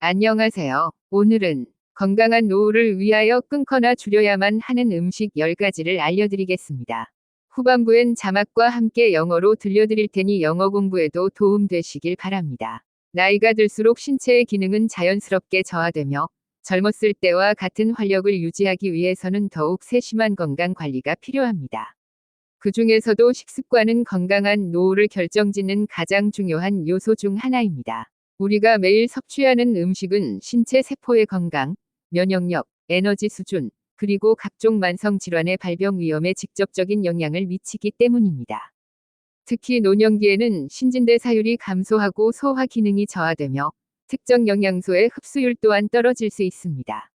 안녕하세요. 오늘은 건강한 노후를 위하여 끊거나 줄여야만 하는 음식 10가지를 알려드리겠습니다. 후반부엔 자막과 함께 영어로 들려드릴 테니 영어 공부에도 도움되시길 바랍니다. 나이가 들수록 신체의 기능은 자연스럽게 저하되며 젊었을 때와 같은 활력을 유지하기 위해서는 더욱 세심한 건강 관리가 필요합니다. 그 중에서도 식습관은 건강한 노후를 결정짓는 가장 중요한 요소 중 하나입니다. 우리가 매일 섭취하는 음식은 신체 세포의 건강, 면역력, 에너지 수준, 그리고 각종 만성 질환의 발병 위험에 직접적인 영향을 미치기 때문입니다. 특히 노년기에는 신진대사율이 감소하고 소화 기능이 저하되며 특정 영양소의 흡수율 또한 떨어질 수 있습니다.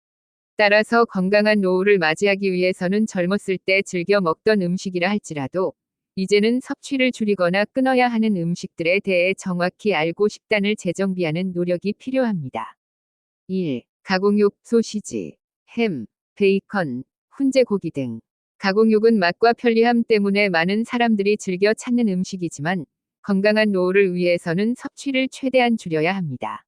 따라서 건강한 노후를 맞이하기 위해서는 젊었을 때 즐겨 먹던 음식이라 할지라도 이제는 섭취를 줄이거나 끊어야 하는 음식들에 대해 정확히 알고 식단을 재정비하는 노력이 필요합니다. 1. 가공육, 소시지, 햄, 베이컨, 훈제 고기 등. 가공육은 맛과 편리함 때문에 많은 사람들이 즐겨 찾는 음식이지만 건강한 노후를 위해서는 섭취를 최대한 줄여야 합니다.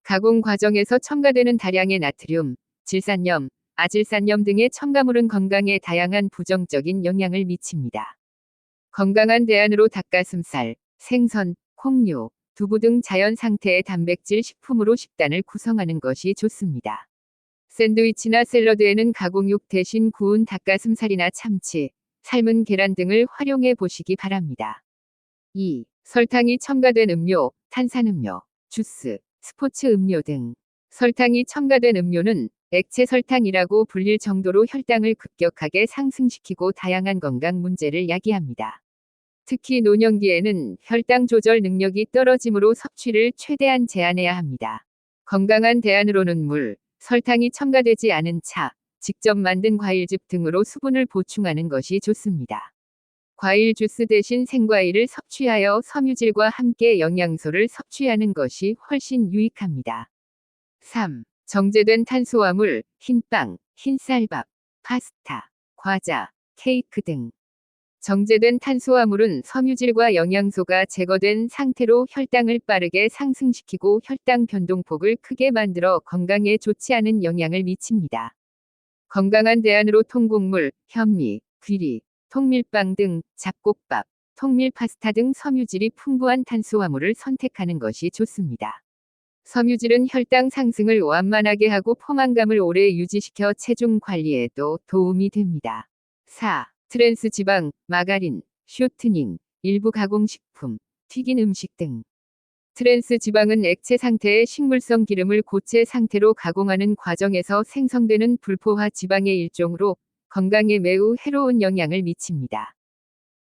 가공 과정에서 첨가되는 다량의 나트륨, 질산염, 아질산염 등의 첨가물은 건강에 다양한 부정적인 영향을 미칩니다. 건강한 대안으로 닭가슴살, 생선, 콩류, 두부 등 자연 상태의 단백질 식품으로 식단을 구성하는 것이 좋습니다. 샌드위치나 샐러드에는 가공육 대신 구운 닭가슴살이나 참치, 삶은 계란 등을 활용해 보시기 바랍니다. 2. 설탕이 첨가된 음료, 탄산음료, 주스, 스포츠 음료 등. 설탕이 첨가된 음료는 액체 설탕이라고 불릴 정도로 혈당을 급격하게 상승시키고 다양한 건강 문제를 야기합니다. 특히 노년기에는 혈당 조절 능력이 떨어지므로 섭취를 최대한 제한해야 합니다. 건강한 대안으로는 물, 설탕이 첨가되지 않은 차, 직접 만든 과일즙 등으로 수분을 보충하는 것이 좋습니다. 과일 주스 대신 생과일을 섭취하여 섬유질과 함께 영양소를 섭취하는 것이 훨씬 유익합니다. 3. 정제된 탄수화물, 흰빵, 흰쌀밥, 파스타, 과자, 케이크 등. 정제된 탄수화물은 섬유질과 영양소가 제거된 상태로 혈당을 빠르게 상승시키고 혈당 변동폭을 크게 만들어 건강에 좋지 않은 영향을 미칩니다. 건강한 대안으로 통곡물, 현미, 귀리, 통밀빵 등 잡곡밥, 통밀 파스타 등 섬유질이 풍부한 탄수화물을 선택하는 것이 좋습니다. 섬유질은 혈당 상승을 완만하게 하고 포만감을 오래 유지시켜 체중 관리에도 도움이 됩니다. 4. 트랜스 지방, 마가린, 쇼트닝, 일부 가공식품, 튀긴 음식 등. 트랜스 지방은 액체 상태의 식물성 기름을 고체 상태로 가공하는 과정에서 생성되는 불포화 지방의 일종으로 건강에 매우 해로운 영향을 미칩니다.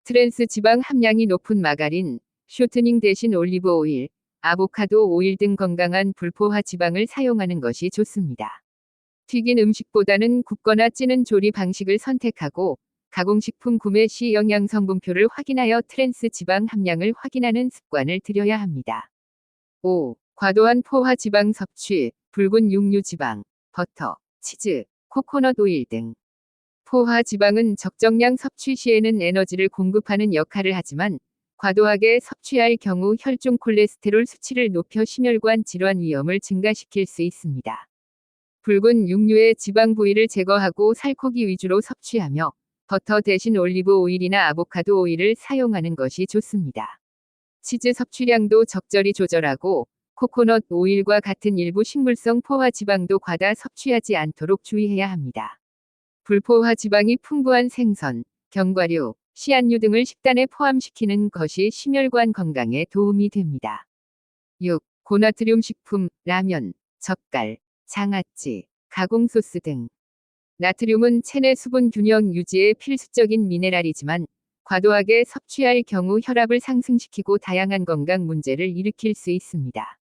트랜스 지방 함량이 높은 마가린, 쇼트닝 대신 올리브 오일, 아보카도 오일 등 건강한 불포화 지방을 사용하는 것이 좋습니다. 튀긴 음식보다는 굽거나 찌는 조리 방식을 선택하고 가공식품 구매 시 영양 성분표를 확인하여 트랜스 지방 함량을 확인하는 습관을 들여야 합니다. 5. 과도한 포화 지방 섭취, 붉은 육류 지방, 버터, 치즈, 코코넛 오일 등. 포화 지방은 적정량 섭취 시에는 에너지를 공급하는 역할을 하지만 과도하게 섭취할 경우 혈중 콜레스테롤 수치를 높여 심혈관 질환 위험을 증가시킬 수 있습니다. 붉은 육류의 지방 부위를 제거하고 살코기 위주로 섭취하며 버터 대신 올리브 오일이나 아보카도 오일을 사용하는 것이 좋습니다. 치즈 섭취량도 적절히 조절하고 코코넛 오일과 같은 일부 식물성 포화 지방도 과다 섭취하지 않도록 주의해야 합니다. 불포화 지방이 풍부한 생선, 견과류, 씨앗류 등을 식단에 포함시키는 것이 심혈관 건강에 도움이 됩니다. 6. 고나트륨 식품, 라면, 젓갈, 장아찌, 가공소스 등. 나트륨은 체내 수분 균형 유지에 필수적인 미네랄이지만 과도하게 섭취할 경우 혈압을 상승시키고 다양한 건강 문제를 일으킬 수 있습니다.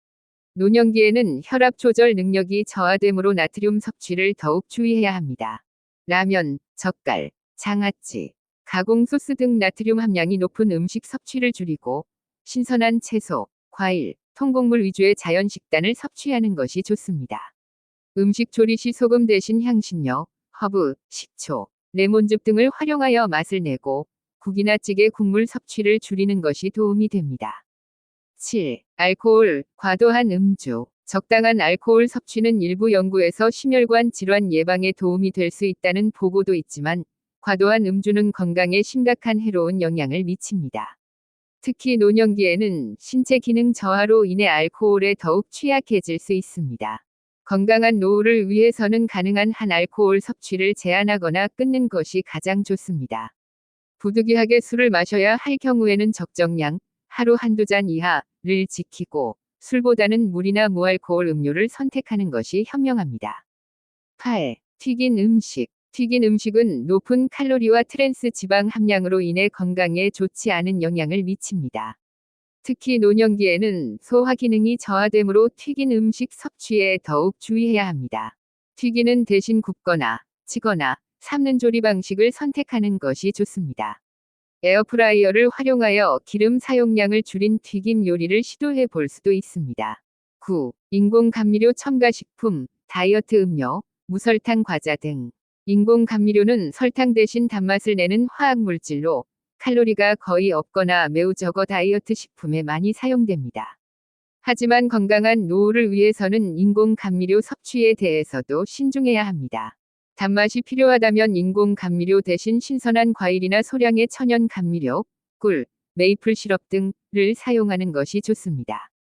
노년기에는 혈압 조절 능력이 저하되므로 나트륨 섭취를 더욱 주의해야 합니다. 라면, 젓갈, 장아찌, 가공소스 등 나트륨 함량이 높은 음식 섭취를 줄이고 신선한 채소, 과일, 통곡물 위주의 자연 식단을 섭취하는 것이 좋습니다. 음식 조리 시 소금 대신 향신료, 허브, 식초, 레몬즙 등을 활용하여 맛을 내고 국이나 찌개 국물 섭취를 줄이는 것이 도움이 됩니다. 7. 알코올, 과도한 음주, 적당한 알코올 섭취는 일부 연구에서 심혈관 질환 예방에 도움이 될 수 있다는 보고도 있지만 과도한 음주는 건강에 심각한 해로운 영향을 미칩니다. 특히 노년기에는 신체 기능 저하로 인해 알코올에 더욱 취약해질 수 있습니다. 건강한 노후를 위해서는 가능한 한 알코올 섭취를 제한하거나 끊는 것이 가장 좋습니다. 부득이하게 술을 마셔야 할 경우에는 적정량, 하루 한두 잔 이하를 지키고 술보다는 물이나 무알코올 음료를 선택하는 것이 현명합니다. 8. 튀긴 음식. 튀긴 음식은 높은 칼로리와 트랜스 지방 함량으로 인해 건강에 좋지 않은 영향을 미칩니다. 특히 노년기에는 소화 기능이 저하되므로 튀긴 음식 섭취에 더욱 주의해야 합니다. 튀기는 대신 굽거나 치거나 삶는 조리 방식을 선택하는 것이 좋습니다. 에어프라이어를 활용하여 기름 사용량을 줄인 튀김 요리를 시도해 볼 수도 있습니다. 9. 인공 감미료 첨가 식품, 다이어트 음료, 무설탕 과자 등. 인공 감미료는 설탕 대신 단맛을 내는 화학 물질로 칼로리가 거의 없거나 매우 적어 다이어트 식품에 많이 사용됩니다. 하지만 건강한 노후를 위해서는 인공 감미료 섭취에 대해서도 신중해야 합니다. 단맛이 필요하다면 인공 감미료 대신 신선한 과일이나 소량의 천연 감미료, 꿀, 메이플 시럽 등을 사용하는 것이 좋습니다.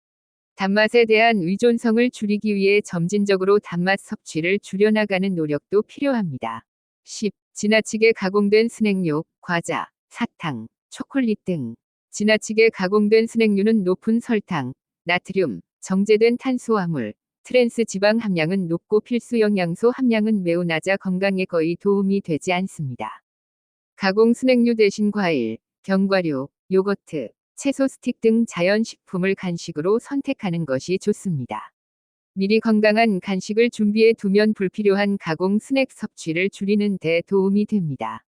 단맛에 대한 의존성을 줄이기 위해 점진적으로 단맛 섭취를 줄여나가는 노력도 필요합니다. 10. 지나치게 가공된 스낵류, 과자, 사탕, 초콜릿 등. 지나치게 가공된 스낵류는 높은 설탕, 나트륨, 정제된 탄수화물, 트랜스 지방 함량은 높고 필수 영양소 함량은 매우 낮아 건강에 거의 도움이 되지 않습니다. 가공 스낵류 대신 과일, 견과류, 요거트, 채소 스틱 등 자연 식품을 간식으로 선택하는 것이 좋습니다. 미리 건강한 간식을 준비해 두면 불필요한 가공 스낵 섭취를 줄이는 데 도움이 됩니다.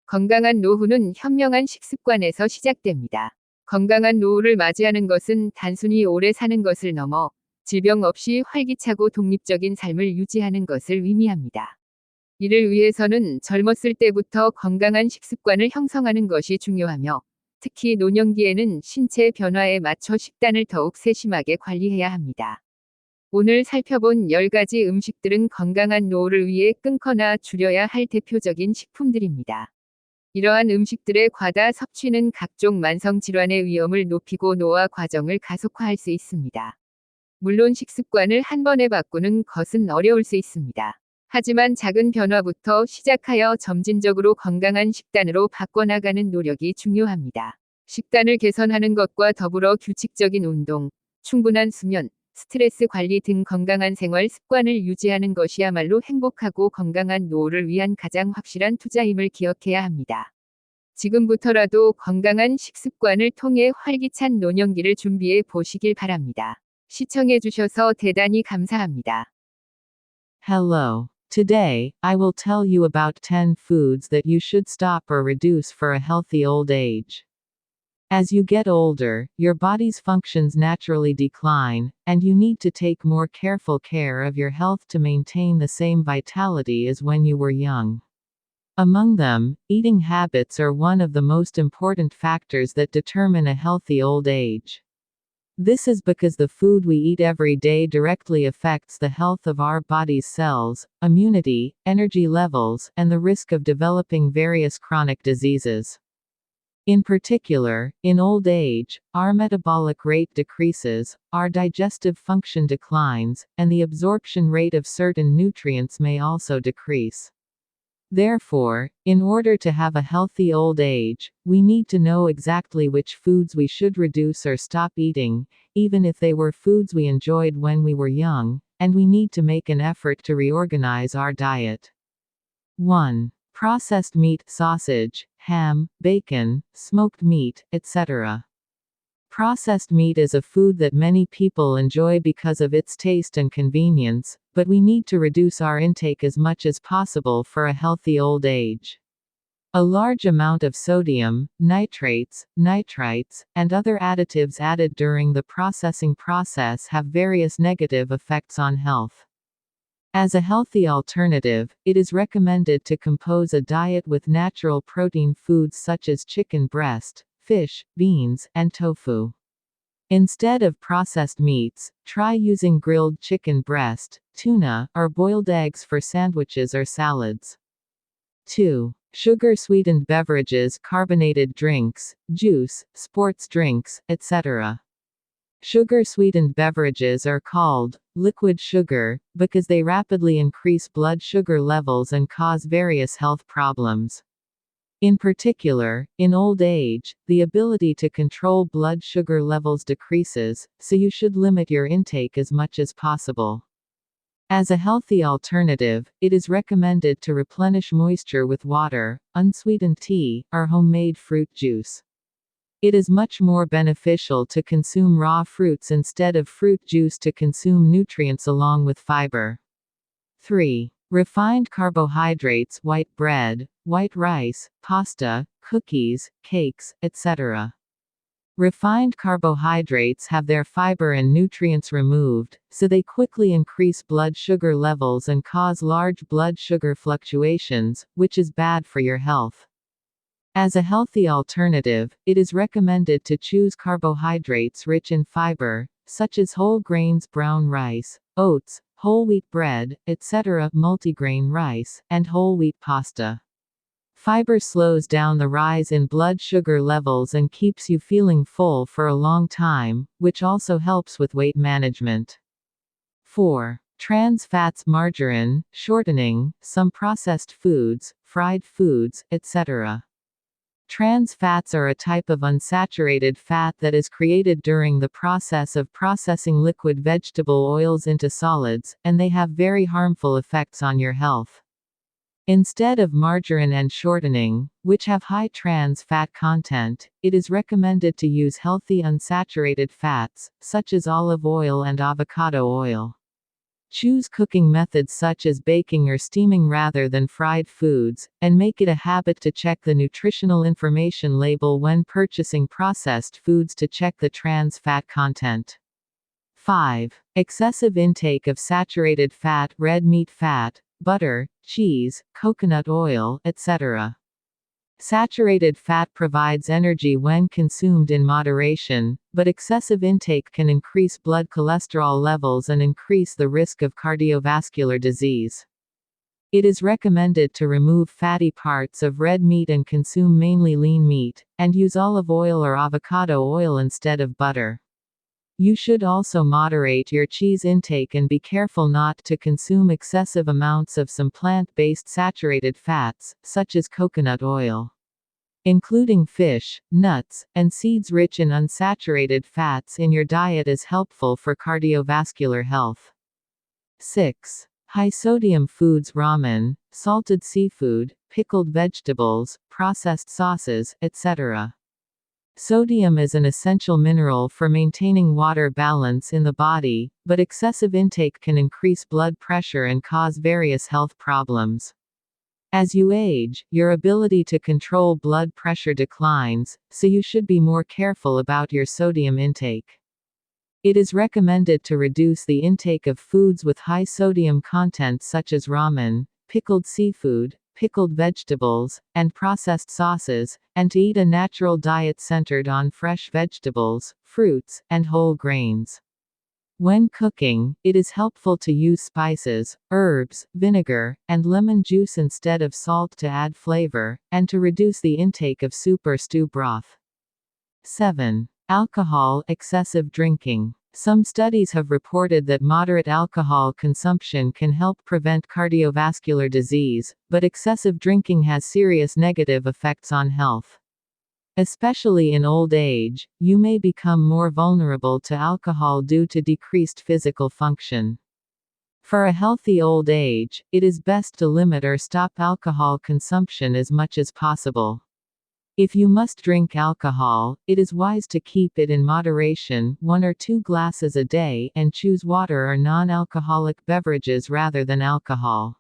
건강한 노후는 현명한 식습관에서 시작됩니다. 건강한 노후를 맞이하는 것은 단순히 오래 사는 것을 넘어 질병 없이 활기차고 독립적인 삶을 유지하는 것을 의미합니다. 이를 위해서는 젊었을 때부터 건강한 식습관을 형성하는 것이 중요하며 특히 노년기에는 신체 변화에 맞춰 식단을 더욱 세심하게 관리해야 합니다. 오늘 살펴본 10가지 음식들은 건강한 노후를 위해 끊거나 줄여야 할 대표적인 식품들입니다. 이러한 음식들의 과다 섭취는 각종 만성 질환의 위험을 높이고 노화 과정을 가속화할 수 있습니다. 물론 식습관을 한 번에 바꾸는 것은 어려울 수 있습니다. 하지만 작은 변화부터 시작하여 점진적으로 건강한 식단으로 바꿔나가는 노력이 중요합니다. 식단을 개선하는 것과 더불어 규칙적인 운동, 충분한 수면, 스트레스 관리 등 건강한 생활 습관을 유지하는 것이야말로 행복하고 건강한 노후를 위한 가장 확실한 투자임을 기억해야 합니다. 지금부터라도 건강한 식습관을 통해 활기찬 노년기를 준비해 보시길 바랍니다. 시청해주셔서 대단히 감사합니다. Hello. Today, I will tell you about 10 foods that you should stop or reduce for a healthy old age. As you get older, your body's functions naturally decline, and you need to take more careful care of your health to maintain the same vitality as when you were young. Among them, eating habits are one of the most important factors that determine a healthy old age. This is because the food we eat every day directly affects the health of our body's cells, immunity, energy levels, and the risk of developing various chronic diseases. In particular, in old age, our metabolic rate decreases, our digestive function declines, and the absorption rate of certain nutrients may also decrease. Therefore, in order to have a healthy old age, we need to know exactly which foods we should reduce or stop eating, even if they were foods we enjoyed when we were young, and we need to make an effort to reorganize our diet. 1. Processed meat, sausage, ham, bacon, smoked meat, etc. Processed meat is a food that many people enjoy because of its taste and convenience, but we need to reduce our intake as much as possible for a healthy old age. A large amount of sodium, nitrates, nitrites, and other additives added during the processing process have various negative effects on health. As a healthy alternative, it is recommended to compose a diet with natural protein foods such as chicken breast, fish, beans, and tofu. Instead of processed meats, try using grilled chicken breast, tuna, or boiled eggs for sandwiches or salads. 2. Sugar-sweetened beverages, carbonated drinks, juice, sports drinks, etc. Sugar-sweetened beverages are called liquid sugar because they rapidly increase blood sugar levels and cause various health problems. In particular, in old age, the ability to control blood sugar levels decreases, so you should limit your intake as much as possible. As a healthy alternative, it is recommended to replenish moisture with water, unsweetened tea, or homemade fruit juice. It is much more beneficial to consume raw fruits instead of fruit juice to consume nutrients along with fiber. 3. Refined carbohydrates, white bread, white rice, pasta, cookies, cakes, etc. Refined carbohydrates have their fiber and nutrients removed, so they quickly increase blood sugar levels and cause large blood sugar fluctuations, which is bad for your health. As a healthy alternative, it is recommended to choose carbohydrates rich in fiber, such as whole grains, brown rice, oats, whole wheat bread, etc., multigrain rice, and whole wheat pasta. Fiber slows down the rise in blood sugar levels and keeps you feeling full for a long time, which also helps with weight management. 4. Trans fats, margarine, shortening, some processed foods, fried foods, etc. Trans fats are a type of unsaturated fat that is created during the process of processing liquid vegetable oils into solids, and they have very harmful effects on your health. Instead of margarine and shortening, which have high trans fat content, it is recommended to use healthy unsaturated fats, such as olive oil and avocado oil. Choose cooking methods such as baking or steaming rather than fried foods, and make it a habit to check the nutritional information label when purchasing processed foods to check the trans fat content. 5. Excessive intake of saturated fat, red meat fat, butter, cheese, coconut oil, etc. Saturated fat provides energy when consumed in moderation, but excessive intake can increase blood cholesterol levels and increase the risk of cardiovascular disease. It is recommended to remove fatty parts of red meat and consume mainly lean meat, and use olive oil or avocado oil instead of butter. You should also moderate your cheese intake and be careful not to consume excessive amounts of some plant-based saturated fats, such as coconut oil. Including fish, nuts, and seeds rich in unsaturated fats in your diet is helpful for cardiovascular health. 6. High-sodium foods, ramen, salted seafood, pickled vegetables, processed sauces, etc. Sodium is an essential mineral for maintaining water balance in the body, but excessive intake can increase blood pressure and cause various health problems. As you age, your ability to control blood pressure declines, so you should be more careful about your sodium intake. It is recommended to reduce the intake of foods with high sodium content such as ramen, pickled seafood, pickled vegetables, and processed sauces, and to eat a natural diet centered on fresh vegetables, fruits, and whole grains. When cooking, it is helpful to use spices, herbs, vinegar, and lemon juice instead of salt to add flavor, and to reduce the intake of soup or stew broth. 7. Alcohol, excessive drinking. Some studies have reported that moderate alcohol consumption can help prevent cardiovascular disease, but excessive drinking has serious negative effects on health. Especially in old age, you may become more vulnerable to alcohol due to decreased physical function. For a healthy old age, it is best to limit or stop alcohol consumption as much as possible. If you must drink alcohol, it is wise to keep it in moderation, 1 or 2 glasses a day, and choose water or non-alcoholic beverages rather than alcohol.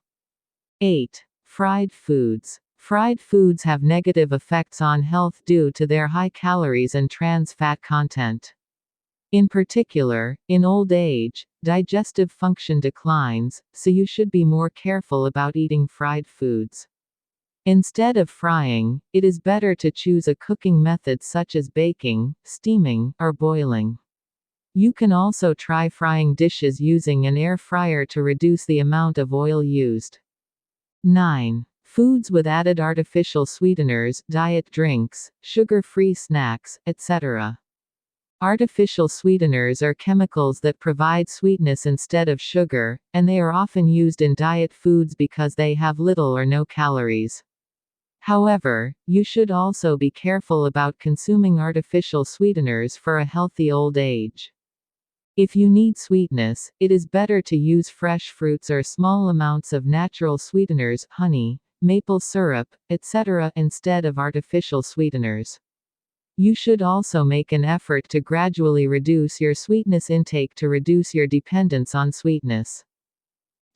8. Fried foods. Fried foods have negative effects on health due to their high calories and trans fat content. In particular, in old age, digestive function declines, so you should be more careful about eating fried foods. Instead of frying, it is better to choose a cooking method such as baking, steaming, or boiling. You can also try frying dishes using an air fryer to reduce the amount of oil used. 9. Foods with added artificial sweeteners, diet drinks, sugar-free snacks, etc. Artificial sweeteners are chemicals that provide sweetness instead of sugar, and they are often used in diet foods because they have little or no calories. However, you should also be careful about consuming artificial sweeteners for a healthy old age. If you need sweetness, it is better to use fresh fruits or small amounts of natural sweeteners, honey, maple syrup, etc., instead of artificial sweeteners. You should also make an effort to gradually reduce your sweetness intake to reduce your dependence on sweetness.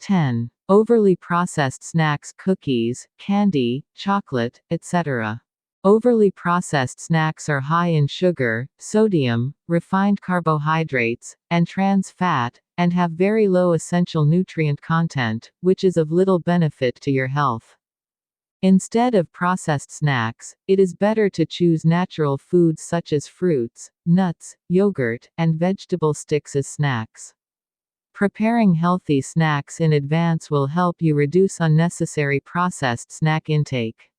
10. Overly processed snacks, cookies, candy, chocolate, etc. Overly processed snacks are high in sugar, sodium, refined carbohydrates, and trans fat, and have very low essential nutrient content, which is of little benefit to your health. Instead of processed snacks, it is better to choose natural foods such as fruits, nuts, yogurt, and vegetable sticks as snacks. Preparing healthy snacks in advance will help you reduce unnecessary processed snack intake.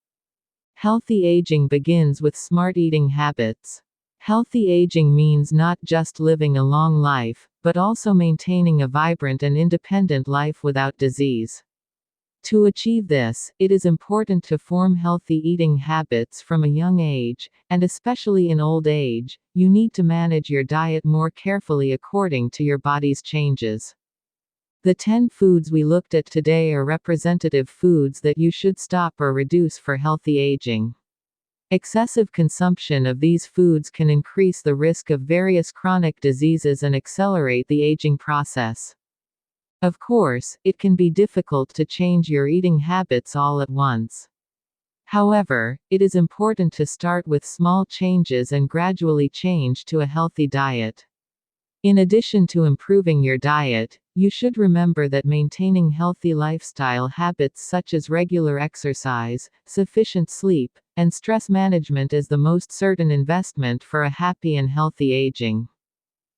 Healthy aging begins with smart eating habits. Healthy aging means not just living a long life, but also maintaining a vibrant and independent life without disease. To achieve this, it is important to form healthy eating habits from a young age, and especially in old age, you need to manage your diet more carefully according to your body's changes. The 10 foods we looked at today are representative foods that you should stop or reduce for healthy aging. Excessive consumption of these foods can increase the risk of various chronic diseases and accelerate the aging process. Of course, it can be difficult to change your eating habits all at once. However, it is important to start with small changes and gradually change to a healthy diet. In addition to improving your diet, you should remember that maintaining healthy lifestyle habits such as regular exercise, sufficient sleep, and stress management is the most certain investment for a happy and healthy aging.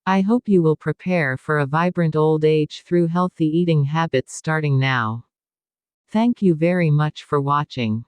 I hope you will prepare for a vibrant old age through healthy eating habits starting now. Thank you very much for watching.